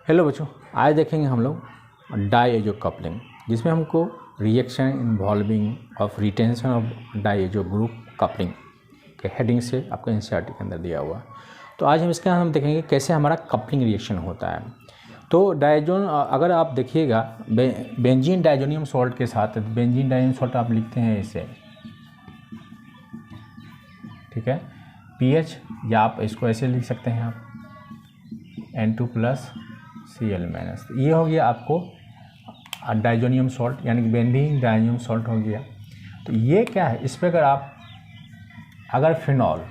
Hello बच्चों, आज देखेंगे हम लोग डाइएजो कपलिंग, जिसमें हमको reaction involving of retention of diazo group coupling के हेडिंग से आपको एनसीईआरटी के अंदर दिया हुआ है। तो आज हम देखेंगे कैसे हमारा कपलिंग रिएक्शन होता है। तो डाइजोन अगर आप देखिएगा बेंजीन डाइजोनियम सॉल्ट के साथ, बेंजीन डाइजोनियम सॉल्ट आप लिखते हैं इसे, ठीक है, पीएच, या आप इसको ऐसे लिख सकते हैं आप N2+Cl-। ये हो गया आपको डाइजोनियम सॉल्ट, यानी कि बेंजीन डाइजोनियम सॉल्ट हो गया। तो ये क्या है, इस पर अगर फिनॉल,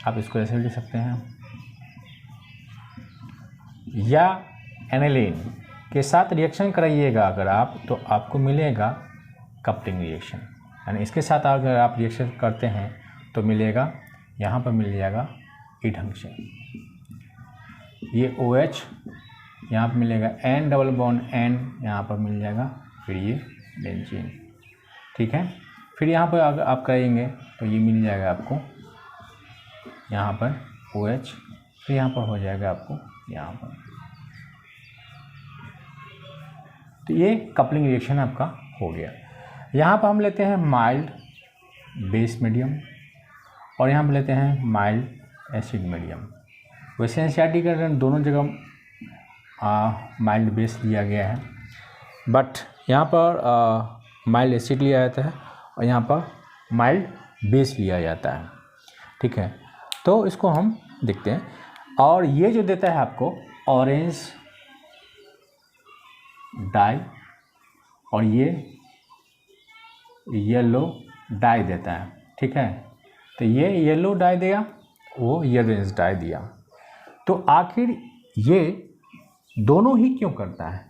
आप इसको ऐसे लिख सकते हैं, या एनिलीन के साथ रिएक्शन कराइएगा अगर आप, तो आपको मिलेगा कपलिंग रिएक्शन। यानी इसके साथ अगर आप रिएक्शन करते हैं तो मिलेगा, यहाँ पर मिल जाएगा ई ढंग से, ये OH यहाँ पर मिलेगा, N डबल बॉन्ड N यहाँ पर मिल जाएगा, फिर ये बेंजीन, ठीक है। फिर यहाँ पर अगर आप करेंगे तो ये मिल जाएगा आपको यहाँ पर OH, फिर यहाँ पर हो जाएगा आपको यहाँ पर। तो ये कपलिंग रिएक्शन आपका हो गया। यहाँ पर हम लेते हैं माइल्ड बेस मीडियम, और यहाँ पर लेते हैं माइल्ड एसिड मीडियम। वैसे एनसीईआरटी के अंदर दोनों जगह माइल्ड बेस लिया गया है, बट यहाँ पर माइल्ड एसिड लिया जाता है और यहाँ पर माइल्ड बेस लिया जाता है, ठीक है। तो इसको हम देखते हैं, और ये जो देता है आपको ऑरेंज डाई, और ये येलो डाई देता है, ठीक है। तो ये येलो डाई दिया, वो ऑरेंज डाई दिया। तो आखिर ये दोनों ही क्यों करता है,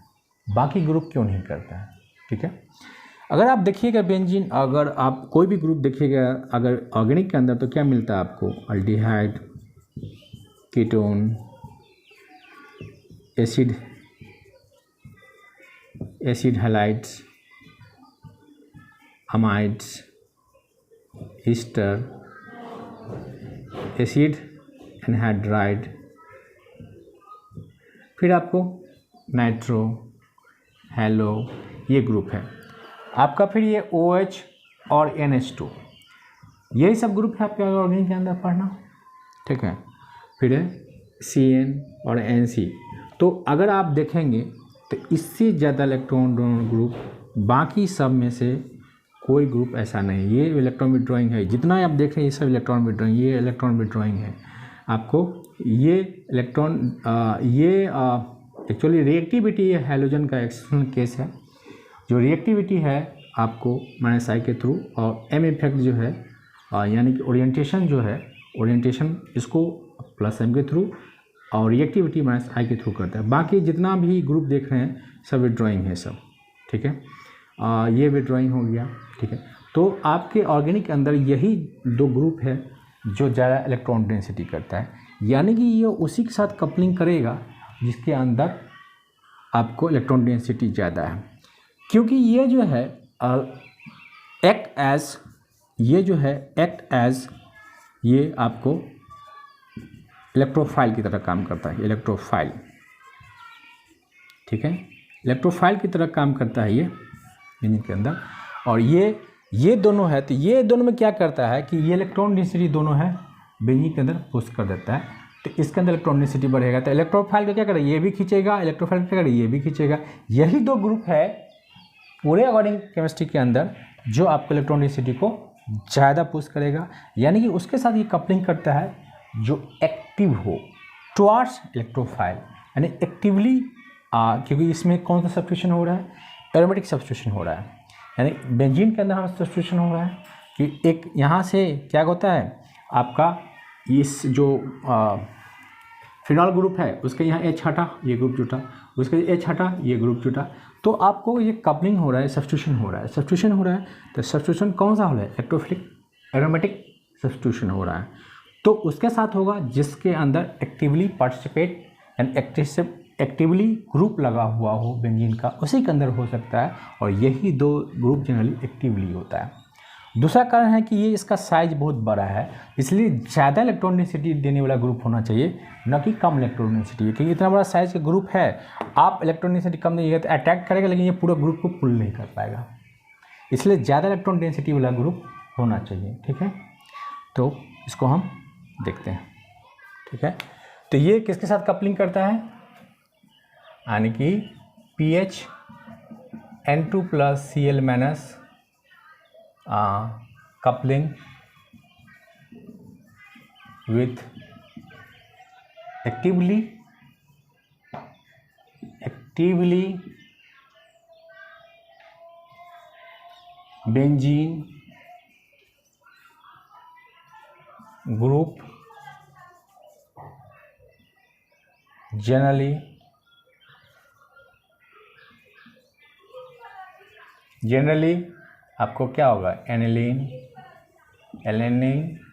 बाकी ग्रुप क्यों नहीं करता है, ठीक है। अगर आप देखिएगा बेंजीन, अगर आप कोई भी ग्रुप देखिएगा अगर ऑर्गेनिक के अंदर, तो क्या मिलता है आपको, aldehyde, ketone, acid halides, amides, Easter, acid anhydride, फिर आपको नाइट्रो, हेलो, ये ग्रुप है आपका। फिर ये OH और NH2, यही सब ग्रुप है आपके ऑर्गेनिक के अंदर पढ़ना, ठीक है। फिर है CN और NC। तो अगर आप देखेंगे तो इससे ज़्यादा इलेक्ट्रॉन डोनर ग्रुप बाकी सब में से कोई ग्रुप ऐसा नहीं। ये इलेक्ट्रॉन विड्रॉइंग है, जितना आप देख रहे हैं ये सब इलेक्ट्रॉन विड्रॉइंग, ये इलेक्ट्रॉन विड्रॉइंग है आपको। ये इलेक्ट्रॉन एक्चुअली रिएक्टिविटी, ये हैलोजन का एक्सेप्शनल केस है। जो रिएक्टिविटी है आपको -I के थ्रू, और M इफेक्ट जो है यानी कि ओरिएंटेशन जो है, ओरिएंटेशन इसको +M के थ्रू, और रिएक्टिविटी -I के थ्रू करता है। बाकी जितना भी ग्रुप देख रहे हैं सब विड्रॉइंग है सब, ठीक है। ये विड्रॉइंग हो गया, ठीक है। तो आपके ऑर्गेनिक के अंदर यही दो ग्रुप है जो ज़्यादा इलेक्ट्रॉन डेंसिटी करता है, यानी कि ये उसी के साथ कपलिंग करेगा जिसके अंदर आपको इलेक्ट्रॉन डेंसिटी ज़्यादा है। क्योंकि ये जो है एक्ट एज ये आपको इलेक्ट्रोफाइल की तरह काम करता है, इलेक्ट्रोफाइल, ठीक है। इलेक्ट्रोफाइल की तरह काम करता है ये बेंजीन के अंदर। और ये दोनों है, तो ये दोनों में क्या करता है कि ये इलेक्ट्रॉन डेंसिटी दोनों है बेंजीन के अंदर पुश कर देता है, तो इसके अंदर इलेक्ट्रॉन डेंसिटी बढ़ेगा। तो इलेक्ट्रोफाइल का क्या करेगा, ये भी खींचेगा, इलेक्ट्रोफाइल का क्या करेगा, ये भी खींचेगा। यही दो ग्रुप है पूरे ऑर्गेनिक केमिस्ट्री के अंदर जो आपको इलेक्ट्रॉन डेंसिटी को ज़्यादा पुश करेगा, यानी कि उसके साथ ये कपलिंग करता है जो एक्टिव हो टुवार्ड्स इलेक्ट्रोफाइल, यानी एक्टिवली, क्योंकि इसमें कौन सा सब्स्टिट्यूशन हो रहा है, एरोमेटिक सब्स्टिट्यूशन हो रहा है। यानी बेंजीन के अंदर हमारा सब्स्टिट्यूशन हो रहा है कि एक यहाँ से क्या होता है आपका, इस जो फिनॉल ग्रुप है उसके यहाँ H हटा, ये ग्रुप जुटा, उसके H हटा, ये ग्रुप जुटा। तो आपको ये कपलिंग हो रहा है, सब्स्टिट्यूशन हो रहा है, तो सब्स्टिट्यूशन कौन सा हो रहा है, इलेक्ट्रोफिलिक एरोमेटिक सब्स्टिट्यूशन हो रहा है। तो उसके साथ होगा जिसके अंदर actively participate and actively group लगा हुआ हो बेंजीन का, उसी के अंदर हो सकता है। और यही दो ग्रुप जनरली एक्टिवली होता है। दूसरा कारण है कि ये इसका साइज बहुत बड़ा है, इसलिए ज़्यादा इलेक्ट्रॉन डेंसिटी देने वाला ग्रुप होना चाहिए, न कि कम इलेक्ट्रॉन डेंसिटी। क्योंकि इतना बड़ा साइज का ग्रुप है, आप इलेक्ट्रॉन डेंसिटी कम देंगे तो अटैक करेगा, लेकिन ये पूरा ग्रुप को पुल नहीं कर पाएगा। इसलिए ज़्यादा इलेक्ट्रॉन डेंसिटी वाला ग्रुप होना चाहिए। ठीक है, तो इसको हम देखते हैं। ठीक है, तो ये किसके साथ कपलिंग करता है, यानी कि PH N2 + Cl- coupling with actively benzene group, generally आपको क्या होगा, एलेनिन,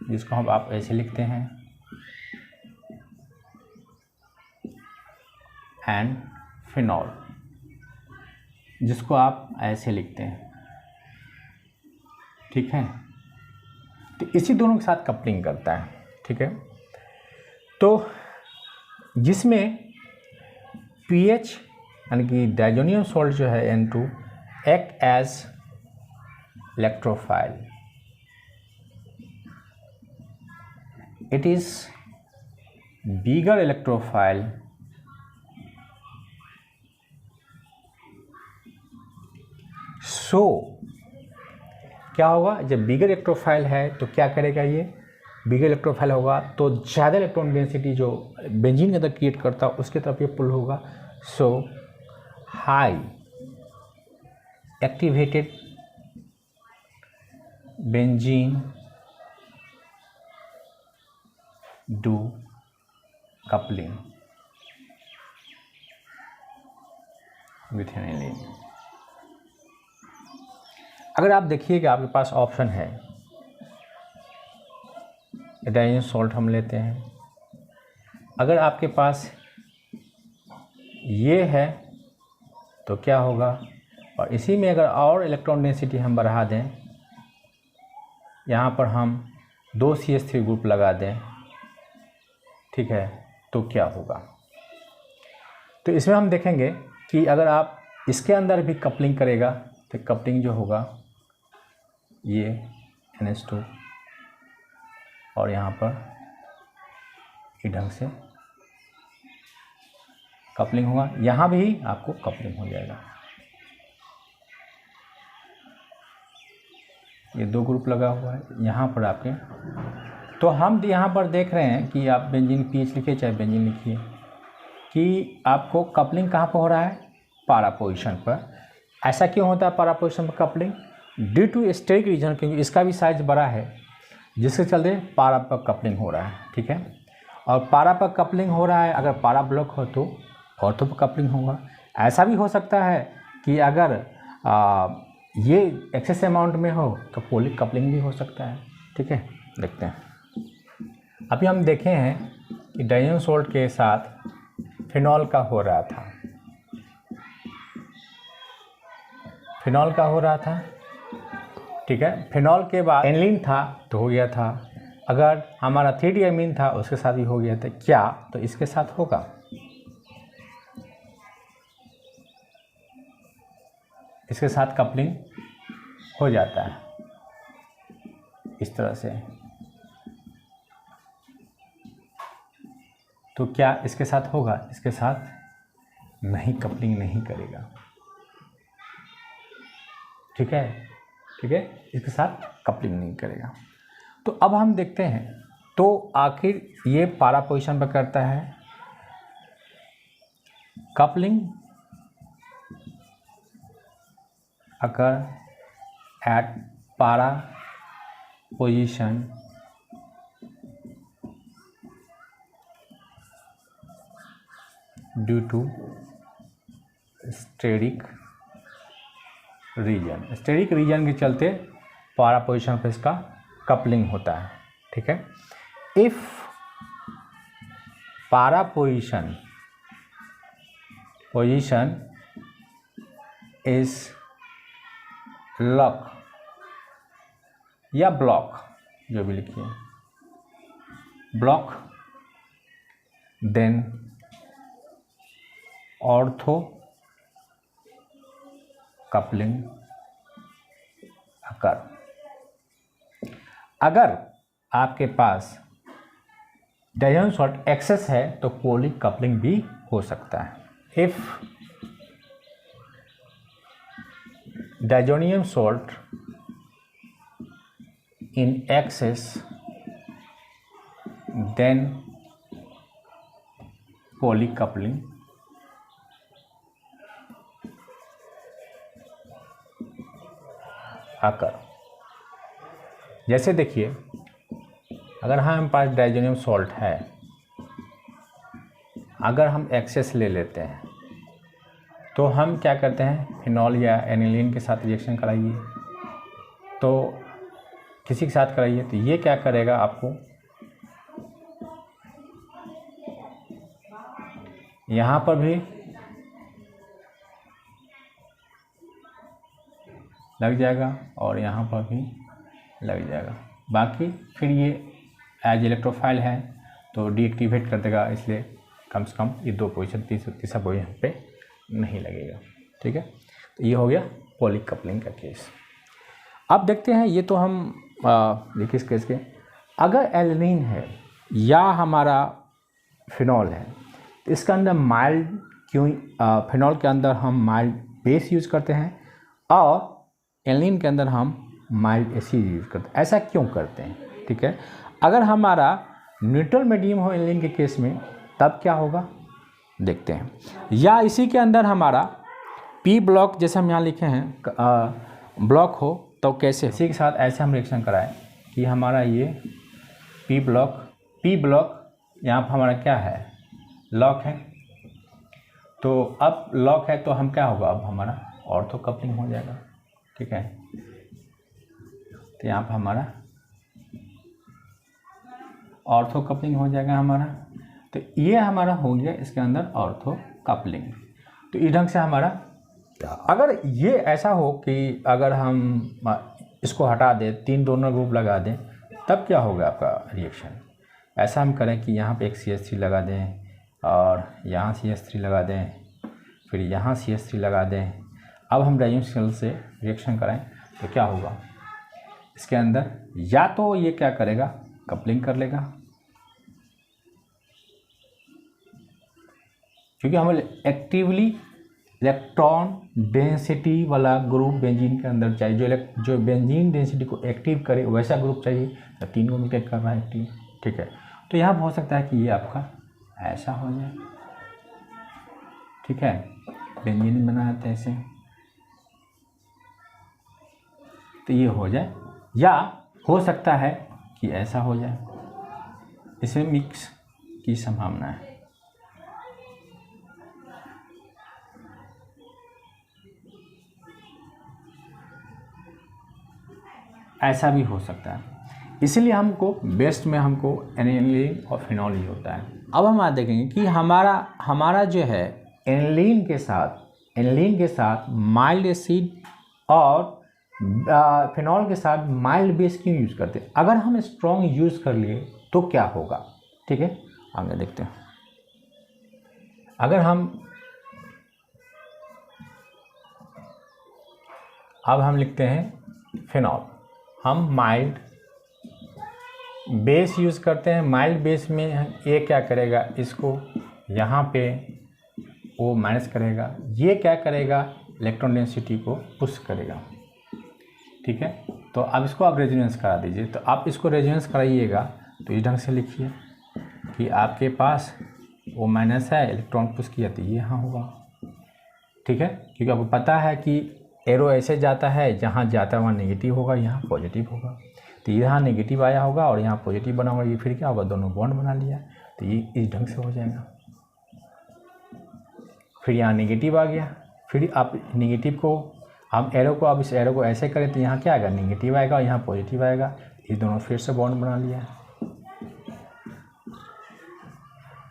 जिसको हम आप ऐसे लिखते हैं, एंड फिनॉल, जिसको आप ऐसे लिखते हैं। ठीक है, तो इसी दोनों के साथ कपलिंग करता है। ठीक है, तो जिसमें पीएच यानी कि डायजोनियम सॉल्ट जो है N2 act as electrophile, it is bigger electrophile so क्या होगा, जब बिगर इलेक्ट्रोफाइल है तो क्या करेगा, ये बिगर इलेक्ट्रोफाइल होगा तो ज़्यादा इलेक्ट्रॉन डेंसिटी जो बेंजीन के अंदर क्रिएट करता है उसके तरफ ये पुल होगा। So high activated benzene do coupling with aniline. अगर आप देखिएगा आपके पास ऑप्शन है, डाइजोनियम सॉल्ट हम लेते हैं, अगर आपके पास ये है तो क्या होगा, और इसी में अगर और इलेक्ट्रॉन डेंसिटी हम बढ़ा दें, यहाँ पर हम 2 CH3 ग्रुप लगा दें, ठीक है, तो क्या होगा। तो इसमें हम देखेंगे कि अगर आप इसके अंदर भी कपलिंग करेगा तो कपलिंग जो होगा ये NH2 और यहाँ पर इस ढंग से कपलिंग होगा, यहाँ भी आपको कपलिंग हो जाएगा। ये 2 ग्रुप लगा हुआ है यहाँ पर आपके, तो हम यहाँ पर देख रहे हैं कि आप बेंजीन पीएच लिखिए चाहे बेंजीन लिखिए कि आपको कपलिंग कहाँ पर हो रहा है, पारा पोजीशन पर। ऐसा क्यों होता है पारा पोजीशन पर coupling, due to steric reason, क्योंकि इसका भी साइज बड़ा है जिसके चलते पारा पर कपलिंग हो रहा है। ठीक है, और पारा पर कपलिंग हो रहा है, अगर पारा ब्लॉक हो तो ऑर्थो पर कपलिंग होगा। ऐसा भी हो सकता है कि अगर ये एक्सेस अमाउंट में हो तो पोलिक कपलिंग भी हो सकता है। ठीक है, देखते हैं। अभी हम देखे हैं कि डाइजोनियम सॉल्ट के साथ फिनॉल का हो रहा था, फिनॉल का हो रहा था। ठीक है, फिनॉल के बाद एनिलीन था तो हो गया था, अगर हमारा 3-डिएमीन था उसके साथ भी हो गया था, क्या तो इसके साथ होगा, इसके साथ कपलिंग हो जाता है इस तरह से। तो क्या इसके साथ होगा, इसके साथ नहीं, कपलिंग नहीं करेगा। ठीक है, ठीक है, इसके साथ कपलिंग नहीं करेगा। तो अब हम देखते हैं, तो आखिर ये पारा पोजीशन पर करता है coupling occur at para position due to steric reason, steric reason के चलते पारा पोजीशन पर इसका कपलिंग होता है। ठीक है, इफ पारा पोजीशन इज लॉक या ब्लॉक, जो भी लिखिए, ब्लॉक, देन ऑर्थो कपलिंग अकर। अगर आपके पास डायजोनियम सॉल्ट एक्सेस है तो पोली कपलिंग भी हो सकता है। If diazonium salt in excess then poly coupling occur. जैसे देखिए, अगर हमारे पास डायजोनियम सॉल्ट है, अगर हम एक्सेस ले लेते हैं तो हम क्या करते हैं, फिनॉल या एनिलीन के साथ रिएक्शन कराइए, तो किसी के साथ कराइए तो ये क्या करेगा, आपको यहाँ पर भी लग जाएगा और यहाँ पर भी लग जाएगा। बाकी फिर ये एज इलेक्ट्रोफाइल है तो डीएक्टिवेट कर देगा, इसलिए कम से कम ये 2 पोजीशन, तीसरा पोजीशन पे नहीं लगेगा। ठीक है, तो ये हो गया पॉली कपलिंग का केस। अब देखते हैं, ये तो हम देखिए इस केस के, अगर एल्नीन है या हमारा फिनॉल है तो इसका अंदर माइल्ड क्यों, फिनॉल के अंदर हम माइल्ड बेस यूज़ करते हैं और एल्नीन के अंदर हम माइल्ड एसिड यूज़ करते हैं। ऐसा क्यों करते हैं? ठीक है, अगर हमारा न्यूट्रल मीडियम हो एल्नीन के केस में तब क्या होगा देखते हैं, या इसी के अंदर हमारा पी ब्लॉक जैसे हम यहाँ लिखे हैं ब्लॉक हो तो कैसे, इसी के साथ ऐसे हम रिएक्शन कराएं कि हमारा ये पी ब्लॉक यहाँ पर हमारा क्या है, लॉक है, तो अब लॉक है तो हम क्या होगा, अब हमारा ऑर्थो कपलिंग हो जाएगा। ठीक है, तो यहाँ पर हमारा ऑर्थो कपलिंग हो जाएगा हमारा, तो ये हमारा हो गया इसके अंदर ऑर्थो कपलिंग। तो इस ढंग से हमारा, अगर ये ऐसा हो कि अगर हम इसको हटा दें, 3 डोनर ग्रुप लगा दें, तब क्या होगा आपका रिएक्शन। ऐसा हम करें कि यहाँ पे एक CH3 लगा दें और यहाँ CH3 लगा दें, फिर यहाँ CH3 लगा दें। अब हम डायजोनियम सेल से रिएक्शन करें तो क्या होगा, इसके अंदर या तो ये क्या करेगा, कपलिंग कर लेगा, क्योंकि हमें एक्टिवली इलेक्ट्रॉन डेंसिटी वाला ग्रुप बेंजीन के अंदर चाहिए, जो बेंजीन डेंसिटी को एक्टिव करे वैसा ग्रुप चाहिए, तो 3 को मिलकर कर रहा है एक्टिव। ठीक है, तो यहाँ हो सकता है कि ये आपका ऐसा हो जाए। ठीक है, बेंजीन बनाते हैं ऐसे, तो ये हो जाए, या हो सकता है कि ऐसा हो जाए, इसमें मिक्स की संभावना है। ऐसा भी हो सकता है, इसीलिए हमको बेस्ट में हमको एनिलीन और फिनॉल ही होता है। अब हम आज देखेंगे कि हमारा जो है एनिलीन के साथ माइल्ड एसिड और फिनॉल के साथ माइल्ड बेस क्यों यूज़ करते हैं। अगर हम स्ट्रॉन्ग यूज़ कर लिए तो क्या होगा, ठीक है, आगे देखते हैं। अगर हम लिखते हैं फिनॉल, हम माइल्ड बेस यूज़ करते हैं। माइल्ड बेस में ये क्या करेगा, इसको यहाँ पे वो माइनस करेगा, ये क्या करेगा, इलेक्ट्रॉन डेंसिटी को पुश करेगा। ठीक है, तो अब इसको आप रेजोनेंस करा दीजिए। तो आप इसको रेजोनेंस कराइएगा तो इस ढंग से लिखिए कि आपके पास वो माइनस है, इलेक्ट्रॉन पुश किया तो ये यहाँ होगा। ठीक है, क्योंकि आपको पता है कि एरो ऐसे जाता है, जहाँ जाता है वहाँ नेगेटिव होगा, यहाँ पॉजिटिव होगा। तो यहाँ नेगेटिव आया होगा और यहाँ पॉजिटिव बना होगा, ये फिर क्या होगा, दोनों बॉन्ड बना लिया, तो ये इस ढंग से हो जाएगा। फिर यहाँ नेगेटिव आ गया, फिर आप नेगेटिव को, हम एरो को, अब इस एरो को ऐसे करें तो यहाँ क्या आएगा, नेगेटिव आएगा और यहाँ पॉजिटिव आएगा, ये दोनों फिर से बॉन्ड बना लिया।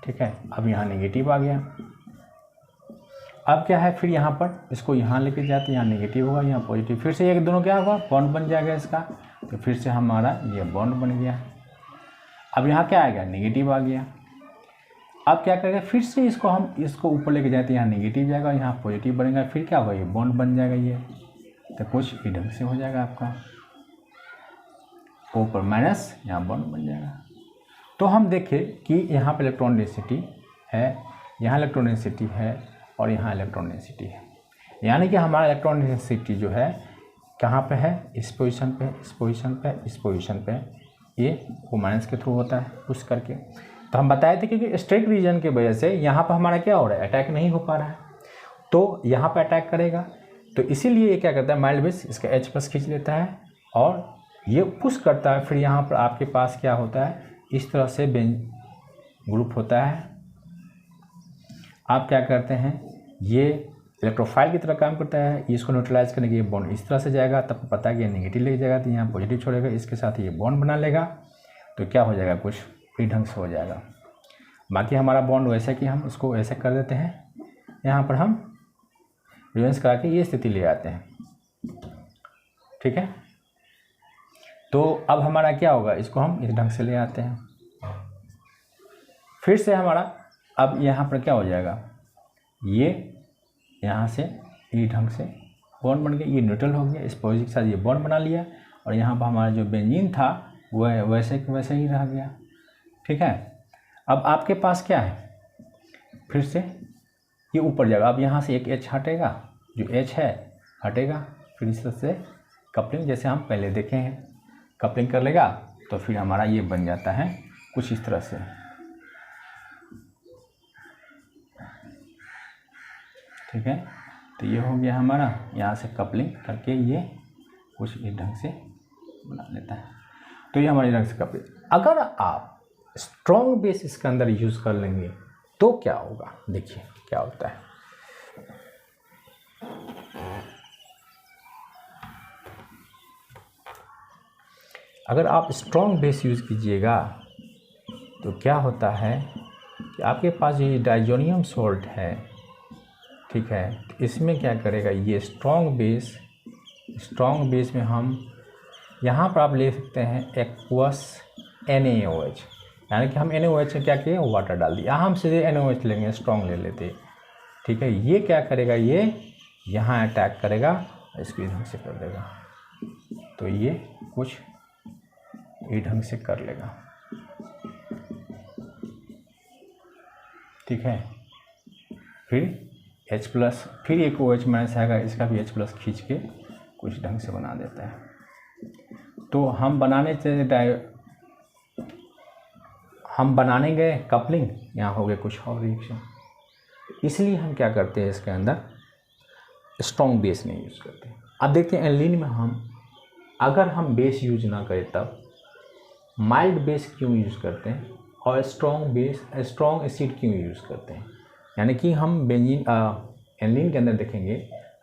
ठीक है, अब यहाँ नेगेटिव आ गया। अब क्या है, फिर यहाँ पर इसको यहाँ लेके जाते, यहाँ नेगेटिव होगा, यहाँ पॉजिटिव, फिर से ये दोनों क्या होगा, बॉन्ड बन जाएगा इसका, तो फिर से हमारा ये बॉन्ड बन गया। अब यहाँ क्या आएगा, नेगेटिव आ गया। अब क्या करेगा, फिर से इसको ऊपर लेके जाते हैं, यहाँ नेगेटिव जाएगा, यहाँ पॉजिटिव बनेगा, फिर क्या होगा, ये बॉन्ड बन जाएगा ये। तो कुछ इस ढंग से हो जाएगा आपका, ऊपर माइनस, यहाँ बॉन्ड बन जाएगा। तो हम देखें कि यहाँ पर इलेक्ट्रॉन डेंसिटी है, यहाँ इलेक्ट्रॉन डेंसिटी है और यहाँ इलेक्ट्रॉन डेंसिटी है। यानी कि हमारा इलेक्ट्रॉन डेंसिटी जो है कहाँ पे है, इस पोजीशन पे, इस पोजीशन पे, इस पोजीशन पे, ये वो माइनस के थ्रू होता है पुश करके। तो हम बताए थे कि स्ट्रेट रीजन की वजह से यहाँ पर हमारा क्या हो रहा है, अटैक नहीं हो पा रहा है, तो यहाँ पर अटैक करेगा। तो इसीलिए ये क्या करता है, माइल्ड बेस इसका H+ खींच लेता है और ये पुश करता है। फिर यहाँ पर आपके पास क्या होता है, इस तरह से बेंज ग्रुप होता है। आप क्या करते हैं, ये इलेक्ट्रोफाइल की तरह काम करता है, इसको न्यूट्रलाइज करने के ये बॉन्ड इस तरह से जाएगा, तब पता है कि नेगेटिव लेके जाएगा, तो यहाँ पॉजिटिव छोड़ेगा, इसके साथ ये बॉन्ड बना लेगा, तो क्या हो जाएगा, कुछ फ्री ढंग से हो जाएगा। बाकी हमारा बॉन्ड वैसे कि हम इसको ऐसे कर देते हैं, यहाँ पर हम रिवर्स करा के ये स्थिति ले आते हैं, ठीक है। तो अब हमारा क्या होगा, इसको हम इस ढंग से ले आते हैं, फिर से हमारा अब यहाँ पर क्या हो जाएगा, ये यहाँ से इस ढंग से बॉन्ड बन गया, ये न्यूट्रल हो गया, इस पॉजिटिव के साथ ये बॉन्ड बना लिया, और यहाँ पर हमारा जो बेंजीन था वह वैसे के वैसे ही रह गया, ठीक है। अब आपके पास क्या है, फिर से ये ऊपर जाएगा। अब यहाँ से एक H हटेगा, जो H है हटेगा, फिर इस तरह से कपलिंग जैसे हम पहले देखे हैं, कपलिंग कर लेगा, तो फिर हमारा ये बन जाता है कुछ इस तरह से, ठीक है। तो ये हो गया हमारा, यहाँ से कपलिंग करके ये कुछ इस ढंग से बना लेता है। तो ये हमारे ढंग से कपलिंग। अगर आप स्ट्रॉन्ग बेस इसके अंदर यूज़ कर लेंगे तो क्या होगा, देखिए क्या होता है। अगर आप स्ट्रॉन्ग बेस यूज़ कीजिएगा तो क्या होता है कि आपके पास ये डाइजोनियम सॉल्ट है, ठीक है, तो इसमें क्या करेगा, ये स्ट्रॉन्ग बेस में हम यहाँ पर आप ले सकते हैं एक्वस NaOH, यानी कि हम NaOH में क्या किए, वाटर डाल दिया, हम सीधे NaOH लेंगे, स्ट्रॉन्ग ले लेते, ठीक है। ये क्या करेगा, ये यहाँ अटैक करेगा, इसको इस ढंग से कर देगा, तो ये कुछ इस ढंग से कर लेगा, ठीक है। फिर H+, फिर एक OH- आएगा, इसका भी H+ खींच के कुछ ढंग से बना देता है। तो हम बनाने गए कपलिंग, यहाँ हो गए कुछ और रिएक्शन, इसलिए हम क्या करते हैं, इसके अंदर स्ट्रॉन्ग बेस नहीं यूज़ करते। अब देखते हैं एल्कीन में अगर हम बेस यूज ना करें तब माइल्ड बेस क्यों यूज़ करते हैं, और स्ट्रॉन्ग एसिड क्यों यूज़ करते हैं। यानी कि हम एल्कीन के अंदर देखेंगे,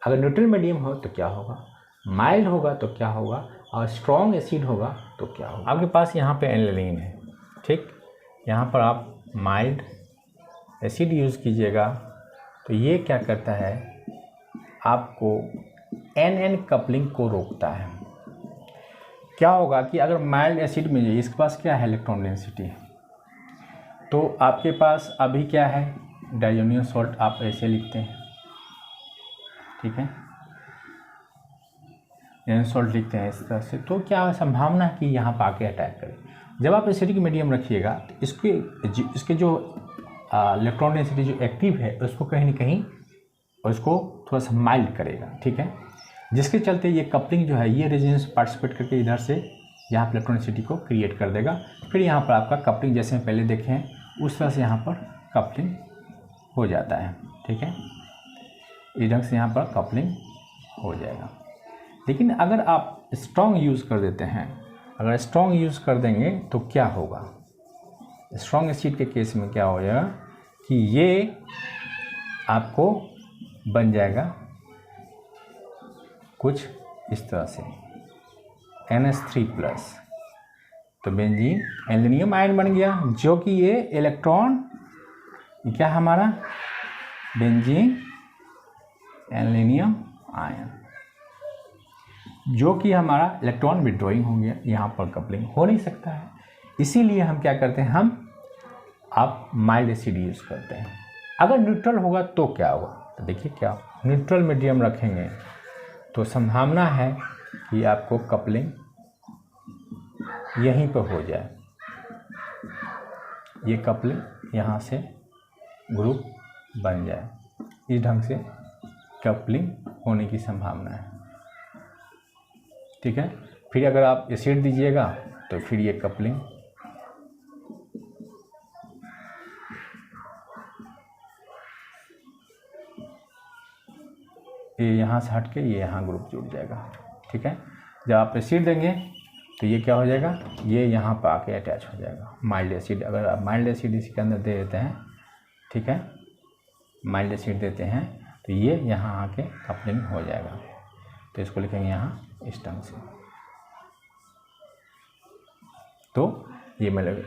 अगर न्यूट्रल मीडियम हो तो क्या होगा, माइल्ड होगा तो क्या होगा, और स्ट्रॉन्ग एसिड होगा तो क्या होगा। आपके पास यहाँ पे एल्कीन है, ठीक, यहाँ पर आप माइल्ड एसिड यूज़ कीजिएगा तो ये क्या करता है, आपको NN कपलिंग को रोकता है। क्या होगा कि अगर माइल्ड एसिड में इसके पास क्या है, इलेक्ट्रॉन डेंसिटी है, तो आपके पास अभी क्या है, डाइजोनियम सॉल्ट आप ऐसे लिखते हैं, ठीक है, डाइजोनियम सॉल्ट लिखते हैं इस तरह से, तो क्या संभावना है कि यहाँ पर आके अटैक करे। जब आप एसिडिक मीडियम रखिएगा तो इसके जो इलेक्ट्रॉन डेंसिटी जो एक्टिव है उसको कहीं ना कहीं उसको थोड़ा सा माइल्ड करेगा, ठीक है, जिसके चलते ये कपलिंग जो है, ये रेजिस्टेंस पार्टिसिपेट करके इधर से यहाँ पर इलेक्ट्रॉन डेंसिटी को क्रिएट कर देगा। फिर यहाँ पर आपका कपलिंग जैसे हम पहले देखे हैं उस तरह से यहाँ पर कपलिंग हो जाता है, ठीक है, इस ढंग से यहाँ पर कपलिंग हो जाएगा। लेकिन अगर आप स्ट्रॉन्ग यूज़ कर देते हैं, अगर स्ट्रॉन्ग यूज़ कर देंगे तो क्या होगा, स्ट्रॉन्ग एसिड के केस में क्या हो जाएगा कि ये आपको बन जाएगा कुछ इस तरह से NH3+, तो बेंजीन एल्युमिनियम आयन बन गया, जो कि ये इलेक्ट्रॉन क्या हमारा बेंजीन एल्युमिनियम आयन, जो कि हमारा इलेक्ट्रॉन विड्रॉइंग हो गया, यहाँ पर कपलिंग हो नहीं सकता है। इसीलिए हम क्या करते हैं, हम आप माइल्ड एसिड यूज़ करते हैं। अगर न्यूट्रल होगा तो क्या होगा, तो देखिए क्या, न्यूट्रल मीडियम रखेंगे तो संभावना है कि आपको कपलिंग यहीं पर हो जाए, ये कपलिंग यहाँ से ग्रुप बन जाए, इस ढंग से कपलिंग होने की संभावना है। ठीक है, फिर अगर आप एसिड दीजिएगा तो फिर ये कपलिंग ये यहाँ से हट के ये यहाँ ग्रुप जुड़ जाएगा। ठीक है, जब आप एसिड देंगे तो ये क्या हो जाएगा, ये यहाँ पर आके अटैच हो जाएगा माइल्ड एसिड। अगर आप माइल्ड एसिड इसके अंदर दे देते हैं, ठीक है, माइल्ड एसिड देते हैं तो ये यहाँ आके कपलिंग हो जाएगा। तो इसको लिखेंगे यहाँ इस ढंग से। तो ये मिलेगा,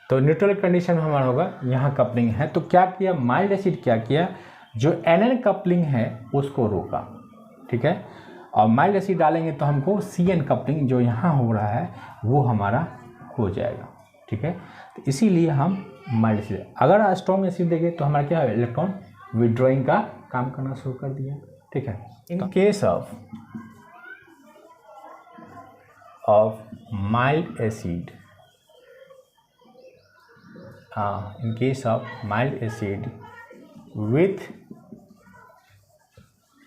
तो न्यूट्रल कंडीशन में हमारा होगा यहाँ कपलिंग है। तो क्या किया माइल्ड एसिड, क्या किया, जो एनएन कपलिंग है उसको रोका। ठीक है, और माइल्ड एसिड डालेंगे तो हमको सीएन कपलिंग जो यहाँ हो रहा है वो हमारा हो जाएगा। ठीक है, तो इसीलिए हम माइल्ड एसिड, अगर स्ट्रॉन्ग एसिड देंगे तो हमारा क्या है, इलेक्ट्रॉन विड्रॉइंग का काम करना शुरू कर दिया। ठीक है, in case of mild acid, in case of mild acid with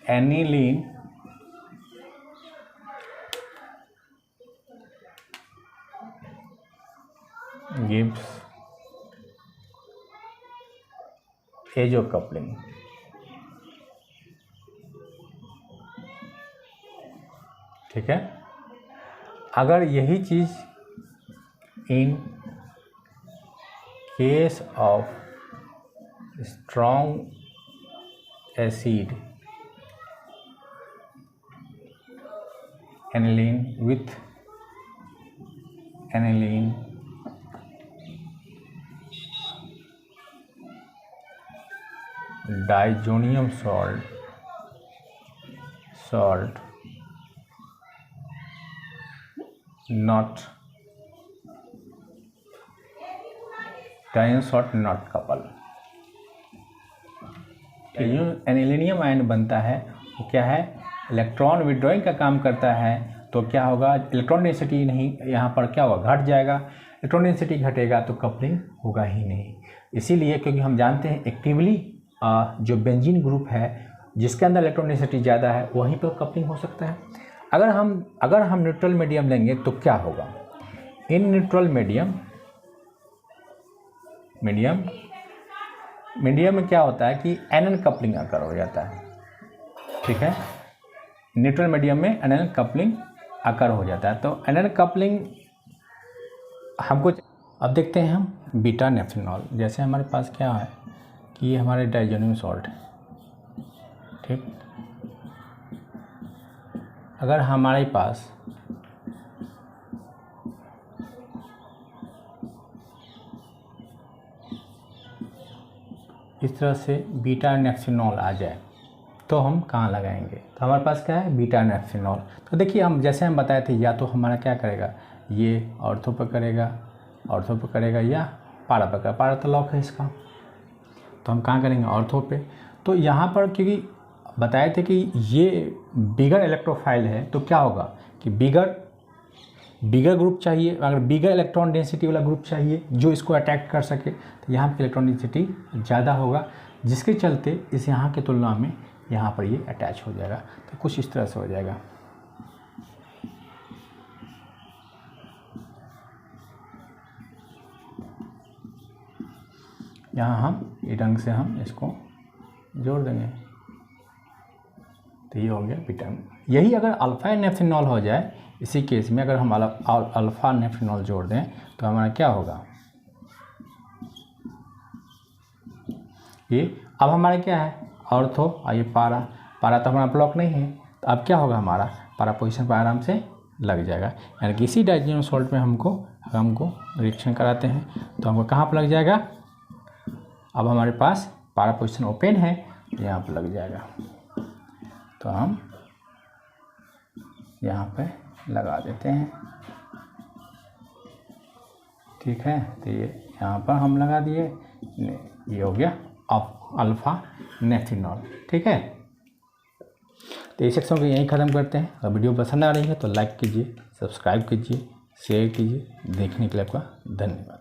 aniline gives azo coupling। ठीक है, अगर यही चीज इन case of strong acid aniline with aniline diazonium salt not डायन सॉल्ट नॉट कपल। जो एनिलीनियम आयन बनता है वो क्या है, इलेक्ट्रॉन विड्रॉइंग का काम करता है। तो क्या होगा, इलेक्ट्रॉन डेंसिटी नहीं, यहाँ पर क्या होगा, घट जाएगा। इलेक्ट्रॉन डेंसिटी घटेगा तो कपलिंग होगा ही नहीं। इसीलिए क्योंकि हम जानते हैं एक्टिवली जो बेंजीन ग्रुप है जिसके अंदर इलेक्ट्रॉन डेंसिटी ज़्यादा है वहीं पर कपलिंग हो सकता है। अगर हम न्यूट्रल मीडियम लेंगे तो क्या होगा, इन न्यूट्रल मीडियम में क्या होता है कि एनएन कपलिंग आकर हो जाता है। ठीक है, न्यूट्रल मीडियम में एनएन कपलिंग आकर हो जाता है। तो एनएन कपलिंग हमको, अब देखते हैं हम बीटा नेफ्थेनॉल। जैसे हमारे पास क्या है कि ये हमारे डायज़ोनियम सॉल्ट है। ठीक, अगर हमारे पास इस तरह से बीटा नेफ्थेनॉल आ जाए तो हम कहाँ लगाएंगे, तो हमारे पास क्या है, बीटा नेफ्थेनॉल। तो देखिए हम जैसे हम बताए थे, या तो हमारा क्या करेगा, ये ऑर्थो पर करेगा या पारा पर करेगा। पारा तो लॉक है इसका, तो हम कहाँ करेंगे, ऑर्थो पे। तो यहाँ पर क्योंकि बताए थे कि ये बिगर इलेक्ट्रोफाइल है तो क्या होगा कि बिगर ग्रुप चाहिए। अगर बिगर इलेक्ट्रॉन डेंसिटी वाला ग्रुप चाहिए जो इसको अटैक कर सके, तो यहाँ पर इलेक्ट्रॉन डेंसिटी ज़्यादा होगा, जिसके चलते इस यहाँ की तुलना में यहाँ पर ये अटैच हो जाएगा। तो कुछ इस तरह से हो जाएगा। यहाँ हम इस ढंग से हम इसको जोड़ देंगे तो ये हो गया बीटा। यही अगर अल्फा नेफ्थेनॉल हो जाए, इसी केस में अगर हम अल्फा नेफ्थेनॉल जोड़ दें तो हमारा क्या होगा, ये अब हमारा क्या है ऑर्थो, और ये पारा तो हमारा ब्लॉक नहीं है। तो अब क्या होगा, हमारा पारा पोजीशन पर आराम से लग जाएगा। यानी कि इसी डायज़ोनियम सॉल्ट में हमको रिएक्शन कराते हैं तो हमको कहाँ पर लग जाएगा, अब हमारे पास पारा पोजीशन ओपन है तो यहाँ पर लग जाएगा। तो हम यहाँ पे लगा देते हैं। ठीक है, तो ये यहाँ पर हम लगा दिए, ये हो गया अल्फा नेफिनॉल। ठीक है, तो इस सेक्शन को यहीं ख़त्म करते हैं। अगर वीडियो पसंद आ रही है तो लाइक कीजिए, सब्सक्राइब कीजिए, शेयर कीजिए। देखने के लिए आपका धन्यवाद।